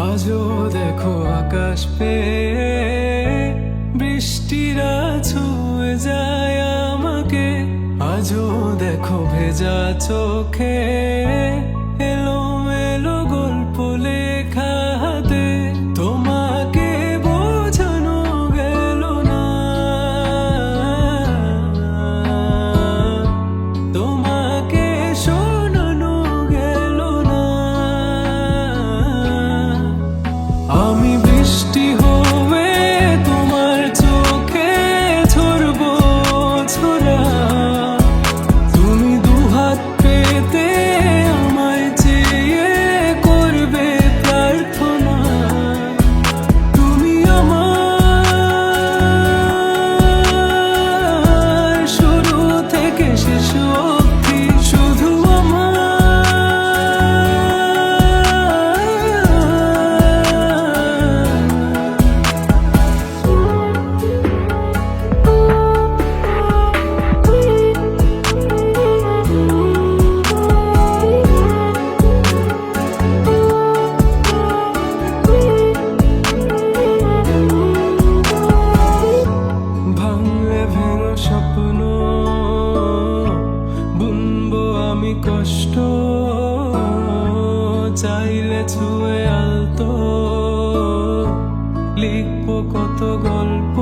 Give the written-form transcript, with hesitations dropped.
আজও দেখো আকাশ পেয়ে বৃষ্টিরা ছুঁয়ে যায় আমাকে। আজও দেখো ভেজা চোখে এলো এলো গল্প লেখা হাতে। তোমাকে বোঝানো গেল না, তোমাকে শোনানো গেল না। আমি বৃষ্টি হয়ে তোমার চোখে ঝরবো ছোড়া। তুমি দুহাত পেতে আমায় চেয়ে করবে প্রার্থনা। তুমি আমার শুরু থেকে শেষ অবধি, শুধু ভাঙলে ভেঙো স্বপ্ন বুনবো আমি কষ্ট। চাইলে ছুঁয়ে আলতো লিখবো কত গল্প।